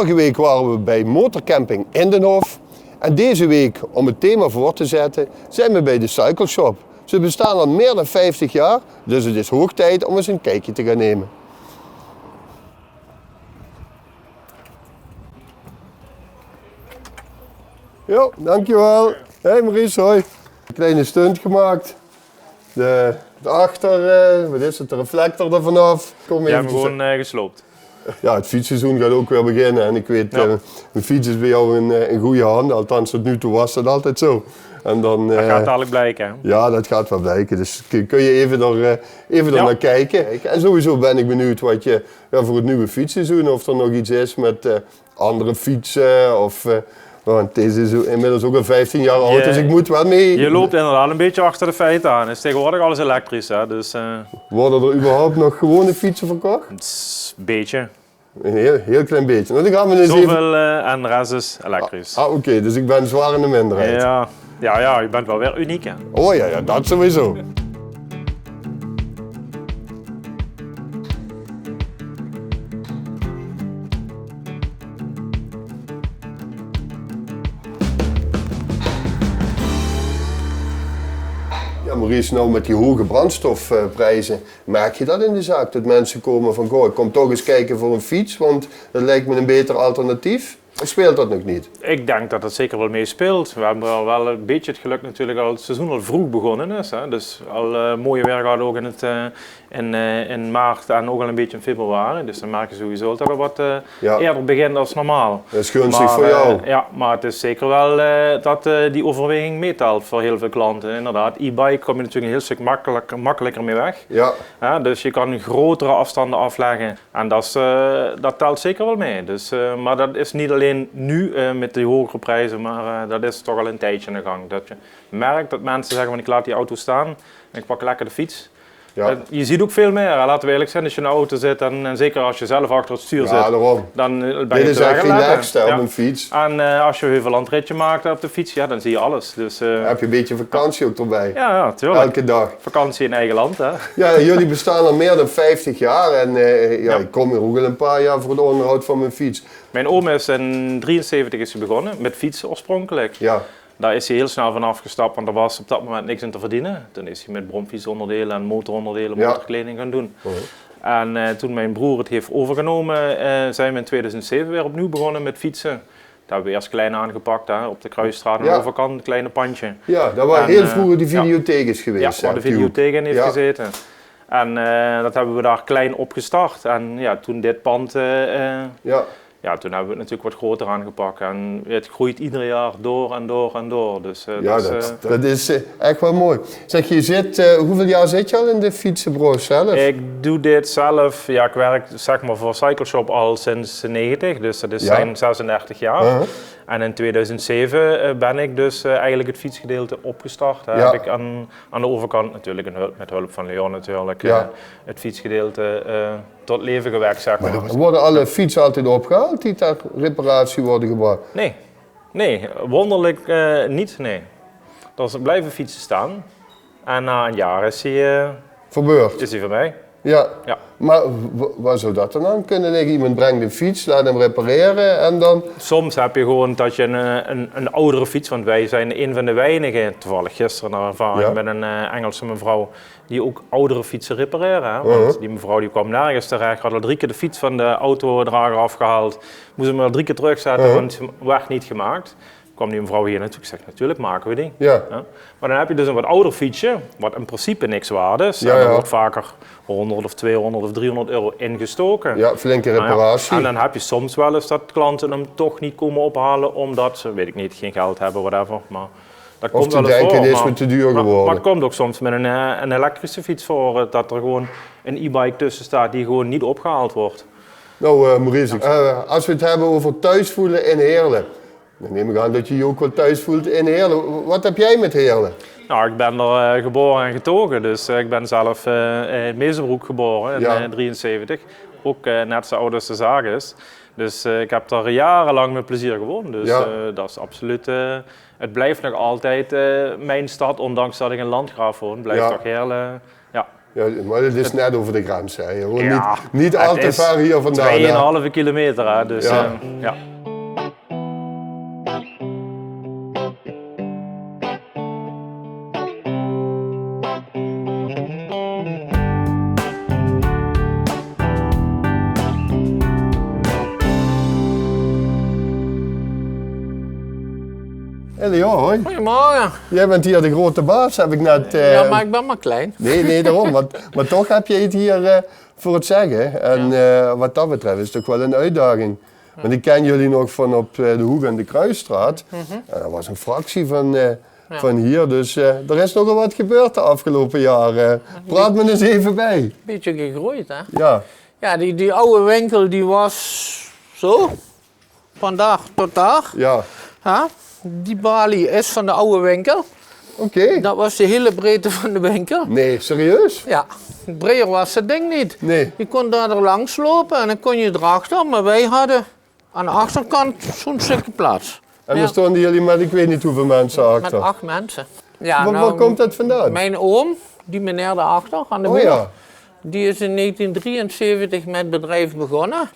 Vorige week waren we bij motorcamping Indenhof. En deze week, om het thema voor te zetten, zijn we bij de Cycle Shop. Ze bestaan al meer dan 50 jaar, dus het is hoog tijd om eens een kijkje te gaan nemen. Jo, dankjewel. Hey Maurice, hoi. Een kleine stunt gemaakt. De achter, wat is het, de reflector er vanaf. Die hebben we gewoon gesloopt. Ja, het fietsseizoen gaat ook weer beginnen en ik weet, mijn fiets is bij jou in goede handen. Althans, tot nu toe was dat altijd zo. En dan, dat gaat dadelijk blijken. Hè? Ja, dat gaat wel blijken. Dus kun je even naar kijken. En sowieso ben ik benieuwd wat je voor het nieuwe fietsseizoen, of er nog iets is met andere fietsen of... Want deze is inmiddels ook al 15 jaar oud, dus ik moet wel mee. Je loopt inderdaad een beetje achter de feiten aan. Het is tegenwoordig alles elektrisch. Hè? Dus, worden er überhaupt nog gewone fietsen verkocht? Een beetje. Een heel klein beetje. Nou, dan gaan we eens zoveel en de rest is elektrisch. Oké, dus ik ben zwaar in de minderheid. Ja, je bent wel weer uniek. Hè? Oh ja, dat sowieso. Ja, Maurice, nou met die hoge brandstofprijzen, merk je dat in de zaak? Dat mensen komen van, goh, ik kom toch eens kijken voor een fiets, want dat lijkt me een beter alternatief. Of speelt dat nog niet? Ik denk dat dat zeker wel meespeelt. We hebben wel een beetje het geluk natuurlijk al het seizoen al vroeg begonnen is. Hè? Dus al mooie weer gehad ook in maart en ook al een beetje in februari. Dus dan merk je sowieso dat er wat eerder begint dan normaal. Dat is gunstig voor jou. Ja, maar het is zeker wel dat die overweging meetelt voor heel veel klanten. Inderdaad, e-bike kom je natuurlijk een heel stuk makkelijker mee weg. Ja. Dus je kan grotere afstanden afleggen en dat telt zeker wel mee. Dus, maar dat is niet alleen nu met de hogere prijzen, maar dat is toch al een tijdje aan de gang. Dat je merkt dat mensen zeggen van ik laat die auto staan en ik pak lekker de fiets. Ja. Je ziet ook veel meer, laten we eerlijk zijn, als je in een auto zit en zeker als je zelf achter het stuur zit, dan ben je dit is echt relaxed op een fiets. En als je een heuvellandritje maakt op de fiets, dan zie je alles. Dus, heb je een beetje vakantie ook erbij? Ja, tuurlijk. Elke dag. Vakantie in eigen land, hè? Ja, jullie bestaan al meer dan 50 jaar en ik kom hier ook al een paar jaar voor het onderhoud van mijn fiets. Mijn oom is in 1973 is hij begonnen met fietsen oorspronkelijk. Ja. Daar is hij heel snel van afgestapt, want er was op dat moment niks in te verdienen. Toen is hij met bromfietsonderdelen en motoronderdelen, motorkleding gaan doen. En toen mijn broer het heeft overgenomen, zijn we in 2007 weer opnieuw begonnen met fietsen. Dat hebben we eerst klein aangepakt, hè, op de Kruisstraat aan de overkant, een kleine pandje. Ja, dat waar heel vroeger de videotheek is geweest. Ja, waar de videotheek in heeft gezeten. En dat hebben we daar klein opgestart. En toen dit pand... toen hebben we het natuurlijk wat groter aangepakt en het groeit ieder jaar door en door en door. Dus, dat is echt wel mooi. Zeg, hoeveel jaar zit je al in de fietsenbranche zelf? Ik doe dit zelf, ik werk zeg maar voor Cycle Shop al sinds 90, dus dat zijn 36 jaar. En in 2007 ben ik dus eigenlijk het fietsgedeelte opgestart. Heb ik aan de overkant natuurlijk, met hulp van Leon natuurlijk, het fietsgedeelte tot leven gewekt, zeg maar. Worden alle fietsen altijd opgehaald die ter reparatie worden gebracht? Nee, wonderlijk niet, nee. Er blijven fietsen staan en na een jaar is hij verbeurd. Is hij voor mij. Ja, maar waar zou dat dan aan kunnen liggen? Iemand brengt een fiets, laat hem repareren en dan... Soms heb je gewoon dat je een oudere fiets, want wij zijn een van de weinigen, toevallig gisteren naar ervaring met een Engelse mevrouw, die ook oudere fietsen repareren. Hè? Want die mevrouw die kwam nergens terecht, had al 3 keer de fiets van de autodrager afgehaald, moest hem al 3 keer terugzetten, want het werd niet gemaakt. Kwam die mevrouw hier naartoe, ik zeg natuurlijk maken we die. Ja. Maar dan heb je dus een wat ouder fietsje, wat in principe niks waard is. En er wordt vaker 100 of 200 of 300 euro ingestoken. Ja, flinke reparatie. En dan heb je soms wel eens dat klanten hem toch niet komen ophalen omdat ze, weet ik niet, geen geld hebben, whatever. Maar dat komt wel eens voor. Of te denken, dit is me te duur geworden. Maar het komt ook soms met een elektrische fiets voor, dat er gewoon een e-bike tussen staat die gewoon niet opgehaald wordt. Nou Maurice, als we het hebben over thuisvoelen in Heerlen. Dan neem ik aan dat je je ook wel thuis voelt in Heerlen. Wat heb jij met Heerlen? Nou, ik ben er geboren en getogen, dus ik ben zelf in Meesenbroek geboren in 1973. Ook net zo oud als de zaak is. Dus ik heb daar jarenlang met plezier gewoond. Dus dat is absoluut, het blijft nog altijd mijn stad, ondanks dat ik in Landgraaf woon. Blijft toch Heerlen, Ja, maar dat is net over de grens, hè. Gewoon Ja, niet al te ver hier vandaan. 2,5 kilometer, hè. Dus Ja. ja. Elio, hoi. Goedemorgen. Jij bent hier de grote baas, heb ik net... Ja, maar ik ben maar klein. Nee, daarom. Maar toch heb je het hier voor het zeggen. En wat dat betreft is het toch wel een uitdaging. Want ik ken jullie nog van op de Hoek en de Kruisstraat. Dat was een fractie van hier. Dus er is nogal wat gebeurd de afgelopen jaren. Praat me eens even bij. Beetje gegroeid, hè? Ja, Ja, die oude winkel die was zo. Vandaag tot daar. ja. Ja? Die balie is van de oude winkel. Oké. Dat was de hele breedte van de winkel. Nee, serieus? Ja, breder was het ding niet. Nee. Je kon daar langs lopen en dan kon je erachter. Maar wij hadden aan de achterkant zo'n stukje plaats. En Ja. dan stonden jullie met ik weet niet hoeveel mensen Met achter. 8 mensen. Ja, Waar komt dat vandaan? Mijn oom, die meneer daarachter aan de Oh muur. ja. Die is in 1973 met het bedrijf begonnen.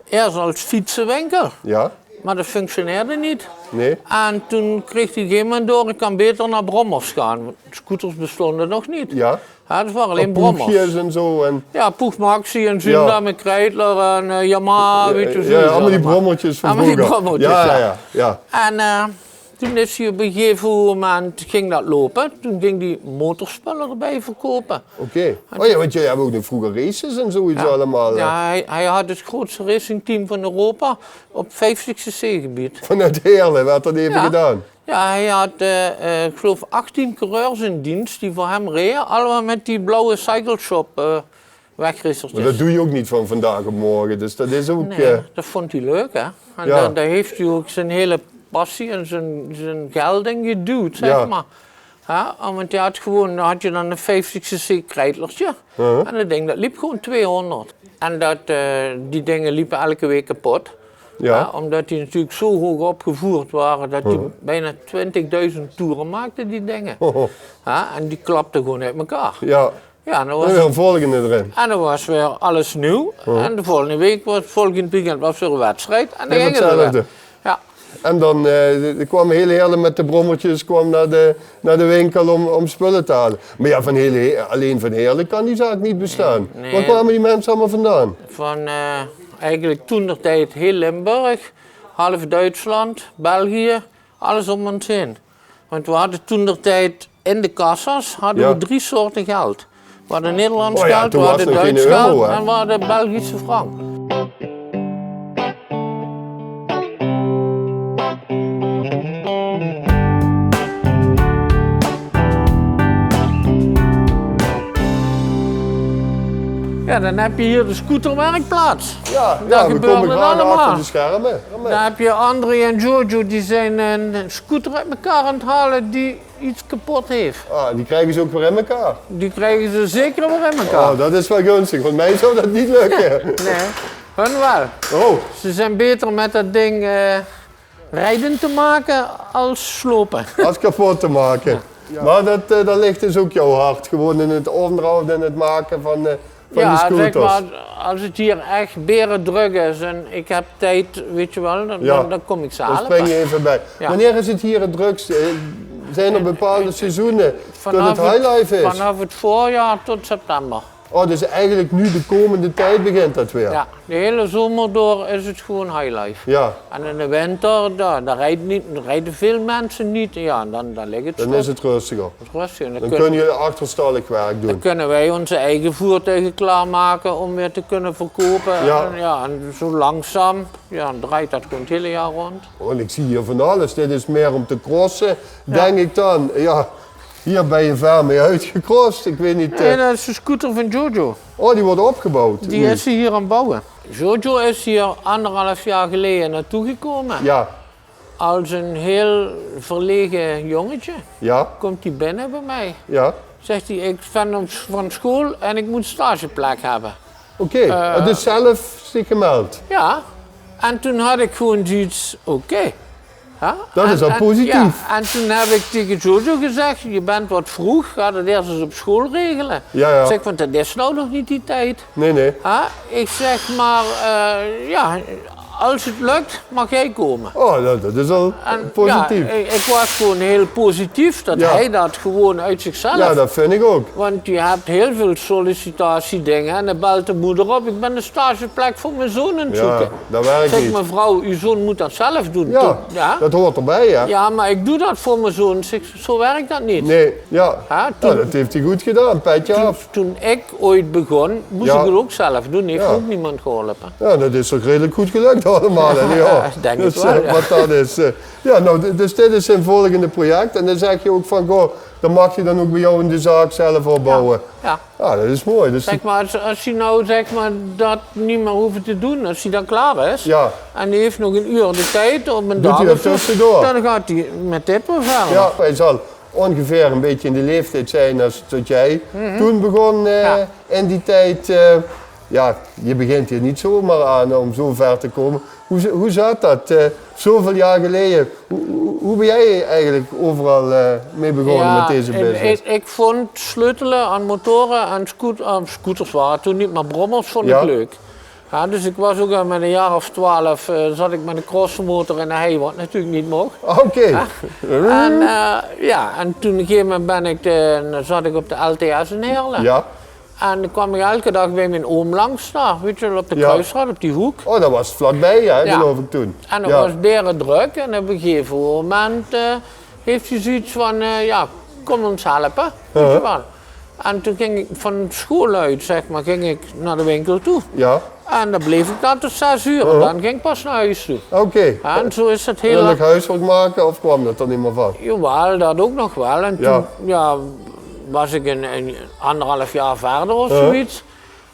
Eerst als fietsenwinkel, Ja? maar dat functioneerde niet. Nee? En toen kreeg hij op een gegeven moment door, ik kan beter naar brommers gaan. Want scooters bestonden nog niet. Ja? Ja, dat waren alleen Poegjes brommers. en zo. En, Ja, Poeg Maxi en Zunda met Kreidler en Yamaha, weet je zo. ja, allemaal die brommertjes van Allemaal die vroeger. brommertjes, ja. En toen is hij op een gegeven moment ging dat lopen. Toen ging hij motorspullen erbij verkopen. Oké. Oh ja, want jullie hebben ook nog vroeger races en zoiets allemaal. Ja, hij had het grootste racingteam van Europa op 50cc gebied. Vanuit Heerlen werd dat even gedaan. Ja, hij had, ik geloof, 18 coureurs in dienst die voor hem reden. Allemaal met die blauwe cycle shop wegrissertjes. Maar dat doe je ook niet van vandaag op morgen, dus dat is ook... Nee, dat vond hij leuk, hè. En Ja. daar heeft hij ook zijn hele passie en zijn geld in geduwd, zeg Ja. maar. Ja, want hij had gewoon, dan had je dan een 50cc krijtlertje. En dat ding dat liep gewoon 200. En die dingen liepen elke week kapot. Ja. Omdat die natuurlijk zo hoog opgevoerd waren dat die bijna 20.000 toeren maakten, die dingen. Ja, en die klapten gewoon uit elkaar. Ja. Ja, en dan En was, weer een volgende erin. en dan was weer alles nieuw. En de volgende week, volgend weekend was weer een wedstrijd. En dan Weer ging het weer. hetzelfde. Ja. En dan kwam heel Heerlen met de brommertjes kwam naar de winkel om spullen te halen. Maar ja, alleen van Heerlen kan die zaak niet bestaan. Nee. Waar kwamen die mensen allemaal vandaan? Van eigenlijk toentertijd heel Limburg, half Duitsland, België, alles om ons heen. Want we hadden toentertijd in de kassas we 3 soorten geld. We hadden Nederlands Oh ja, geld, toen we was hadden nog geen Duits euro, geld hè? en we hadden Belgische frank. Ja, dan heb je hier de scooterwerkplaats. Ja, Daar we gebeurde komen het graag allemaal. achter de schermen. Dan heb je André en Giorgio, die zijn een scooter uit elkaar aan het halen die iets kapot heeft. Ah, die krijgen ze ook weer in elkaar. Die krijgen ze zeker weer in elkaar. Oh, dat is wel gunstig, want mij zou dat niet lukken. Nee, hun wel. Oh, Ze zijn beter met dat ding rijden te maken als slopen. als kapot te maken. Maar dat ligt dus ook jouw hart, gewoon in het onderhoud en het maken van die Ja, zeg scooters. maar, als het hier echt beren druk is en ik heb tijd, weet je wel, dan kom ik ze Dan halen. spring je even bij. Ja. Wanneer is het hier het drukst? Zijn er bepaalde seizoenen dat het highlife is? Vanaf het voorjaar tot september. Oh, dus eigenlijk nu de komende tijd begint dat weer? Ja, de hele zomer door is het gewoon highlife. Ja, En in de winter, daar rijden veel mensen niet. Ja, dan ligt het dan stil. is het rustiger. Rustig. En Dan kun je achterstallig werk doen. kunnen wij onze eigen voertuigen klaarmaken om weer te kunnen verkopen. Ja. En zo langzaam dan draait dat gewoon het hele jaar rond. Oh, en ik zie hier van alles. Dit is meer om te crossen, denk ik dan. Ja, hier ben je ver mee uitgecrossed. Ik weet niet. En dat is de scooter van Giorgio. Oh, die wordt opgebouwd. Die nu. is ze hier aan het bouwen. Giorgio is hier 1,5 jaar geleden naartoe gekomen. Ja, Als een heel verlegen jongetje ja, komt hij binnen bij mij. ja. Zegt hij, ik ben van school en ik moet stageplek hebben. Oké, het is zelf zich gemeld. Ja, en toen had ik gewoon zoiets, oké. Ja? Dat is al positief. Ja, en toen heb ik tegen Jojo gezegd, je bent wat vroeg, ga dat eerst eens op school regelen. Ja. Ik zeg, want dat is nou nog niet die tijd. Nee. Ja? Ik zeg maar, ja, als het lukt, mag jij komen. Oh, dat is al positief. Ja, ik was gewoon heel positief dat hij dat gewoon uit zichzelf. Ja, dat vind ik ook. Want je hebt heel veel sollicitatiedingen en dan belt de moeder op. Ik ben een stageplek voor mijn zoon aan het zoeken. Ja, dat werkt Zeg, niet. mevrouw, uw zoon moet dat zelf doen. Ja, dat hoort erbij, ja. Ja, maar ik doe dat voor mijn zoon. Zeg, zo werkt dat niet. Nee, ja. Toen, dat heeft hij goed gedaan, petje af. Toen ik ooit begon, moest ik het ook zelf doen. Heeft ook niemand geholpen. Ja, dat is toch redelijk goed gelukt allemaal. Ja, denk dus, ik wel. Ja. Wat dat is. Ja, nou, dus dit is een volgende project. En dan zeg je ook van, goh, dan mag je dan ook bij jou in de zaak zelf opbouwen. Ja. Ja, dat is mooi. Dus Zeg maar, als hij nou zeg maar, dat niet meer hoeft te doen, als hij dan klaar is, en hij heeft nog een uur de tijd op een dag, dan gaat hij met dit wel verder. Ja, hij zal ongeveer een beetje in de leeftijd zijn als dat jij toen begon in die tijd. Ja, je begint hier niet zomaar aan om zo ver te komen. Hoe zat dat? Zoveel jaar geleden. Hoe ben jij eigenlijk overal mee begonnen met deze business? Ik vond sleutelen aan motoren en scooters waren toen niet, maar brommers vond ik leuk. Ja, dus ik was ook met een jaar of 12 zat ik met een crossenmotor in de hei, wat natuurlijk niet mocht. Oké. En toen op een gegeven moment zat ik op de LTS in Heerlen. Ja. En dan kwam ik elke dag bij mijn oom langs daar, weet je wel, op de kruisstraat, op die hoek. Oh, dat was vlakbij, geloof ik toen. En dat was beren druk en op een gegeven moment heeft hij zoiets van, kom ons helpen, weet je wel. En toen ging ik van school uit, zeg maar, ging ik naar de winkel toe. Ja. En dan bleef ik daar tot 6 uur en dan ging ik pas naar huis toe. Oké. En zo is het heel... Wil ik huiswerk maken of kwam dat er niet meer van? Jawel, dat ook nog wel. En toen was ik een 1,5 jaar verder of zoiets.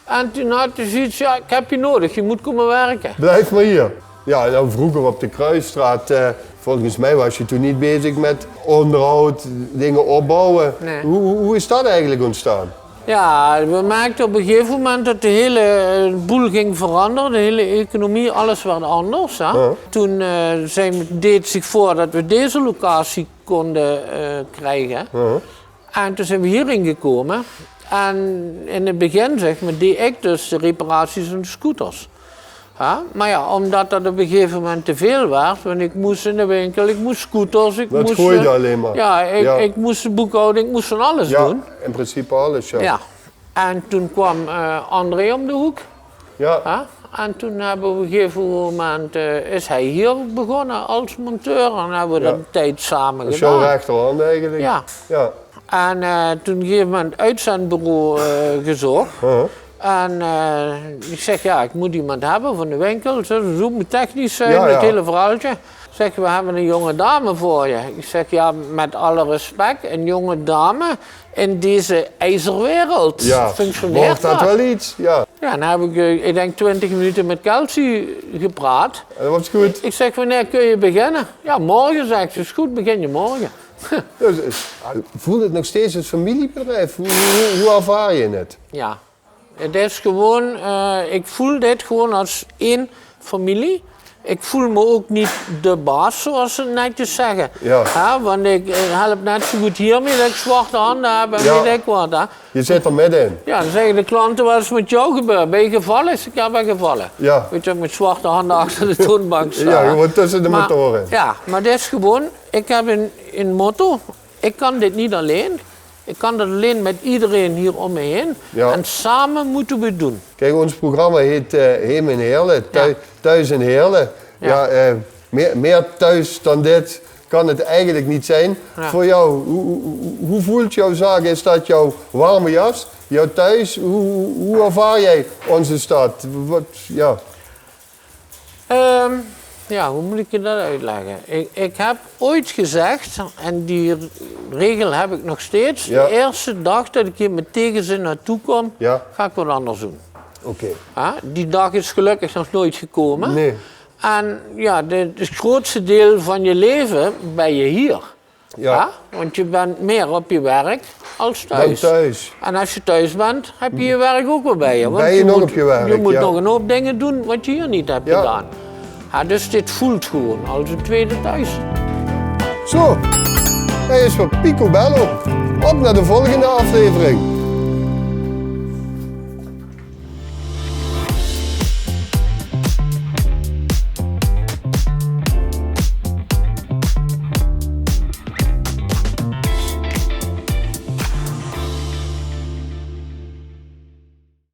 En toen had hij zoiets, ik heb je nodig, je moet komen werken. Blijf maar hier. Ja, nou vroeger op de Kruisstraat, volgens mij was je toen niet bezig met onderhoud, dingen opbouwen. Nee. Hoe is dat eigenlijk ontstaan? Ja, we merkten op een gegeven moment dat de hele boel ging veranderen, de hele economie, alles werd anders. Hè? Toen deed zich voor dat we deze locatie konden krijgen. En toen zijn we hierin gekomen. En in het begin zeg maar, deed ik dus de reparaties van de scooters. Ja, maar ja, omdat dat op een gegeven moment te veel werd, want ik moest in de winkel, ik moest scooters, dat gooide alleen maar. Ja, ik moest de boekhouding, ik moest van alles doen. In principe alles, ja. En toen kwam André om de hoek. Ja. En toen hebben we op een gegeven moment, is hij hier begonnen als monteur en hebben we dat een tijd samen gedaan. Dat is jouw rechterhand eigenlijk. Ja. En toen op een gegeven moment uitzendbureau gezocht. En ik zeg, ik moet iemand hebben van de winkel. Ze moet technisch zijn, het hele verhaaltje. Ik zeg, we hebben een jonge dame voor je. Ik zeg, met alle respect, een jonge dame in deze ijzerwereld. Functioneert dat wel iets? Ja. Ja, dan heb ik denk 20 minuten met Kelsey gepraat. En dat was goed. Ik zeg, wanneer kun je beginnen? Ja, morgen, zegt ze. Is goed, begin je morgen. Voelt het nog steeds als familiebedrijf? Hoe ervaar je het? Ja, het is gewoon, ik voel dit gewoon als één familie. Ik voel me ook niet de baas, zoals ze netjes zeggen. Ja, want ik help net zo goed hiermee dat ik zwarte handen heb en weet ik wat. Hè. Je zit er middenin. Ja, dan zeggen de klanten, wat is met jou gebeurd? Ben je gevallen? Ik ben gevallen. Ja. Weet je, met zwarte handen achter de toonbank staan. Ja, gewoon tussen de motoren. Ja, maar dit is gewoon, ik heb een motto, ik kan dit niet alleen. Ik kan dat alleen met iedereen hier om me heen. Ja. En samen moeten we het doen. Kijk, ons programma heet Heem in Heerlen, Thuis in Heerlen. Meer thuis dan dit kan het eigenlijk niet zijn. Voor jou, hoe voelt jouw zaak? Is dat jouw warme jas? Jouw thuis? Hoe ervaar jij onze stad? Hoe moet ik je dat uitleggen? Ik heb ooit gezegd, en die regel heb ik nog steeds, de eerste dag dat ik hier met tegenzin naartoe kom, ga ik wat anders doen. Oké. Die dag is gelukkig nog nooit gekomen. Nee. En het grootste deel van je leven ben je hier. Ja. Want je bent meer op je werk als thuis. En als je thuis bent, heb je je werk ook wel bij je. Want ben je nog op je werk? Je moet nog een hoop dingen doen wat je hier niet hebt gedaan. Ja, dus dit voelt gewoon als een tweede thuis. Zo, hij is weer picobello. Op naar de volgende aflevering.